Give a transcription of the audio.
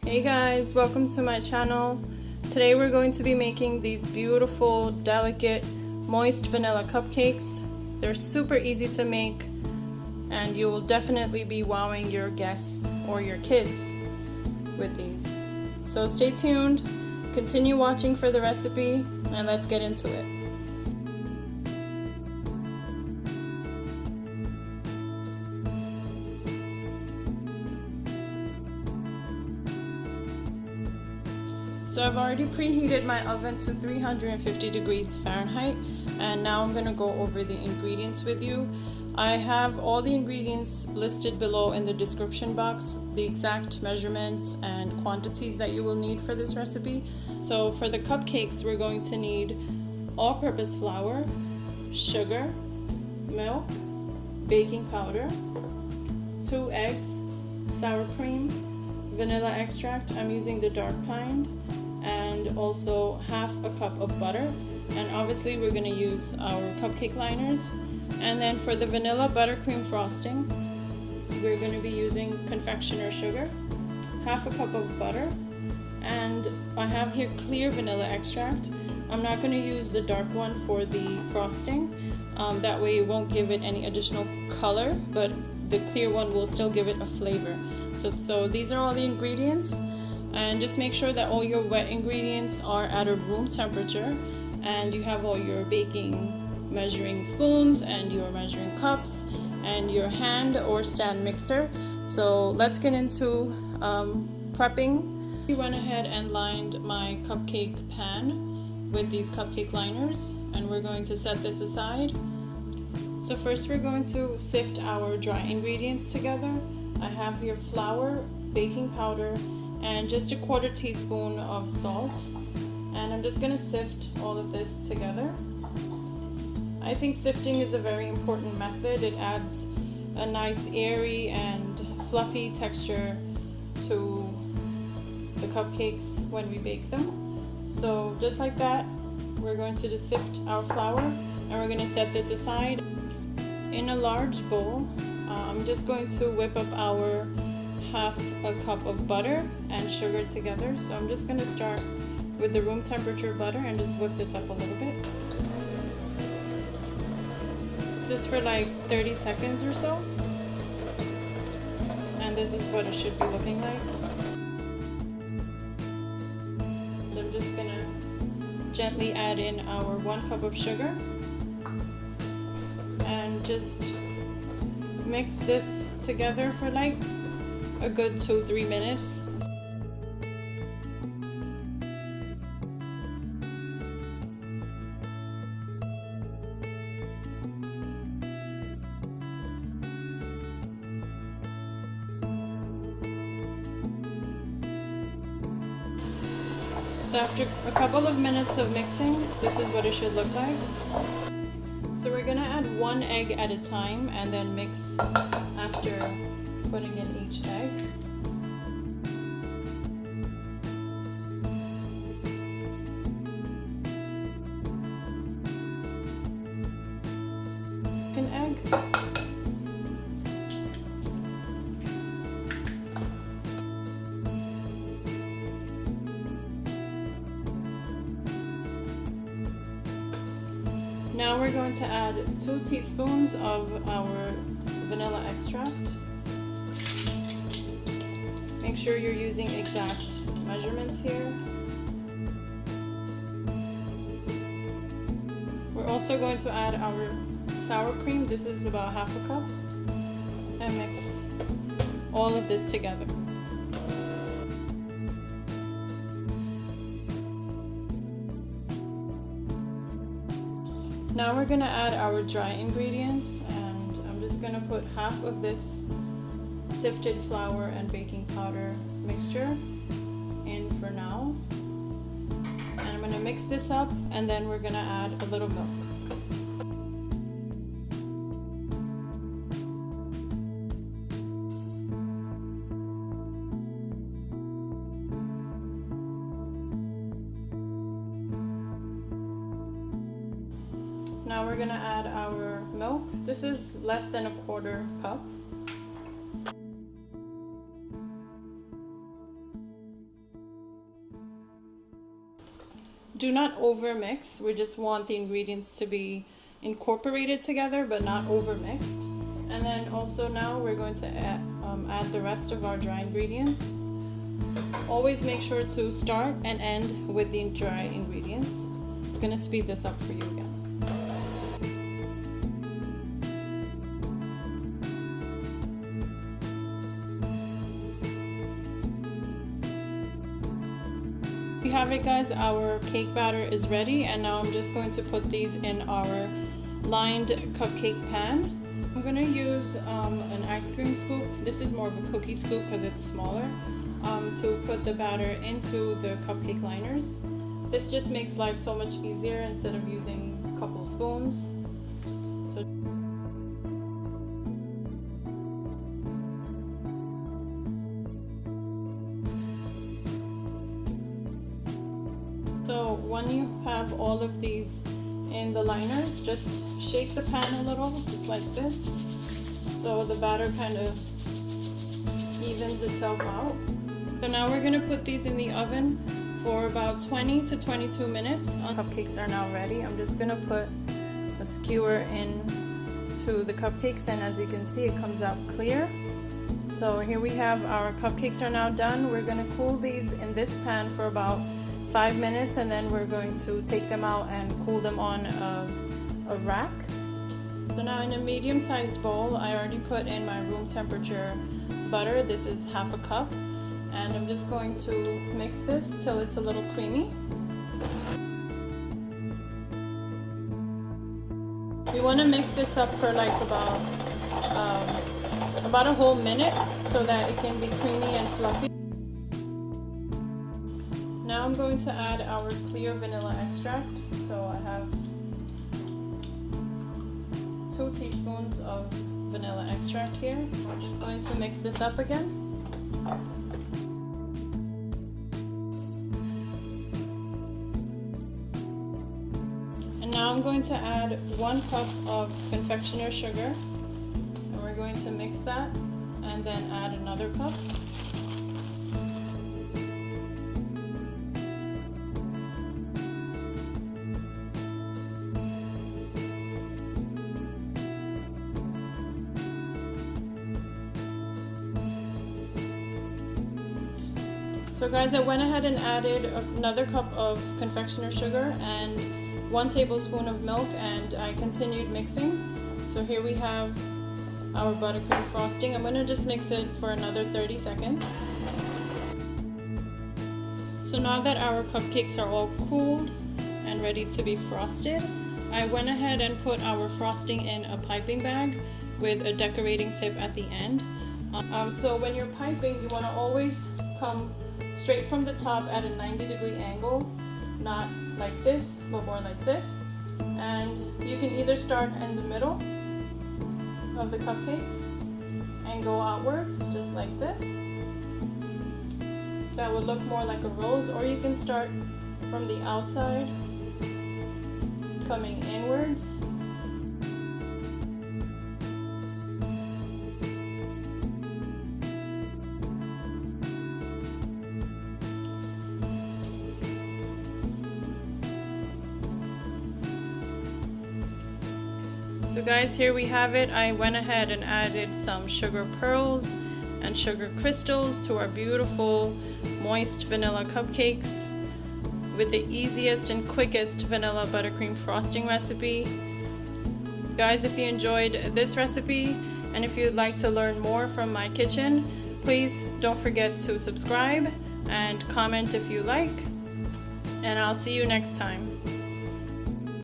Hey guys, welcome to my channel. Today we're going to be making these beautiful, delicate, moist vanilla cupcakes. They're super easy to make and you will definitely be wowing your guests or your kids with these. So stay tuned, continue watching for the recipe, and let's get into it. So I've already preheated my oven to 350 degrees Fahrenheit, and now I'm going to go over the ingredients with you. I have all the ingredients listed below in the description box, the exact measurements and quantities that you will need for this recipe. So for the cupcakes, we're going to need all-purpose flour, sugar, milk, baking powder, 2 eggs, sour cream, vanilla extract. I'm using the dark kind, and also half a cup of butter, and obviously we're going to use our cupcake liners. And then for the vanilla buttercream frosting, we're going to be using confectioner sugar, half a cup of butter, and I have here clear vanilla extract. I'm not going to use the dark one for the frosting, that way it won't give it any additional color, but the clear one will still give it a flavor. So these are all the ingredients, and just make sure that all your wet ingredients are at a room temperature, and you have all your baking measuring spoons and your measuring cups and your hand or stand mixer. So let's get into prepping. I went ahead and lined my cupcake pan with these cupcake liners, and we're going to set this aside. So first we're going to sift our dry ingredients together. I have here flour, baking powder, and just a 1/4 teaspoon of salt. And I'm just going to sift all of this together. I think sifting is a very important method. It adds a nice airy and fluffy texture to the cupcakes when we bake them. So just like that, we're going to just sift our flour, and we're going to set this aside. In a large bowl, I'm just going to whip up our half a cup of butter and sugar together. So I'm just going to start with the room temperature butter and just whip this up a little bit. Just for like 30 seconds or so. And this is what it should be looking like. And I'm just going to gently add in our 1 cup of sugar. And just mix this together for like a good 2-3 minutes. So after a couple of minutes of mixing, this is what it should look like. So we're gonna add 1 egg at a time and then mix after putting in each egg. An egg. Now we're going to add 2 teaspoons of our vanilla extract. Make sure you're using exact measurements here. We're also going to add our sour cream. This is about half a cup. And mix all of this together. Now we're going to add our dry ingredients, and I'm just going to put half of this sifted flour and baking powder mixture in for now. And I'm going to mix this up, and then we're going to add a little milk. Now we're going to add our milk. This is less than a 1/4 cup. Do not over mix. We just want the ingredients to be incorporated together but not over mixed. And then also now we're going to add the rest of our dry ingredients. Always make sure to start and end with the dry ingredients. It's going to speed this up for you again. You have it, guys. Our cake batter is ready, and now I'm just going to put these in our lined cupcake pan. I'm going to use an ice cream scoop. This is more of a cookie scoop because it's smaller, to put the batter into the cupcake liners. This just makes life so much easier instead of using a couple spoons. So when you have all of these in the liners, just shake the pan a little, just like this, so the batter kind of evens itself out. So now we're going to put these in the oven for about 20 to 22 minutes. Cupcakes are now ready. I'm just going to put a skewer into the cupcakes, and as you can see, it comes out clear. So here we have our cupcakes are now done. We're going to cool these in this pan for about 5 minutes, and then we're going to take them out and cool them on a rack. So now in a medium-sized bowl, I already put in my room temperature butter. This is half a cup, and I'm just going to mix this till it's a little creamy. We want to mix this up for like about a whole minute so that it can be creamy and fluffy. Now I'm going to add our clear vanilla extract. So I have 2 teaspoons of vanilla extract here. We're just going to mix this up again. And now I'm going to add 1 cup of confectioner sugar. And we're going to mix that and then add another cup. So guys, I went ahead and added another cup of confectioner sugar and 1 tablespoon of milk, and I continued mixing. So here we have our buttercream frosting. I'm going to just mix it for another 30 seconds. So now that our cupcakes are all cooled and ready to be frosted, I went ahead and put our frosting in a piping bag with a decorating tip at the end. So when you're piping, you want to always come straight from the top at a 90-degree angle, not like this, but more like this. And you can either start in the middle of the cupcake and go outwards, just like this. That would look more like a rose, or you can start from the outside, coming inwards. So guys, here we have it. I went ahead and added some sugar pearls and sugar crystals to our beautiful moist vanilla cupcakes with the easiest and quickest vanilla buttercream frosting recipe. Guys, if you enjoyed this recipe and if you'd like to learn more from my kitchen, please don't forget to subscribe and comment if you like, and I'll see you next time.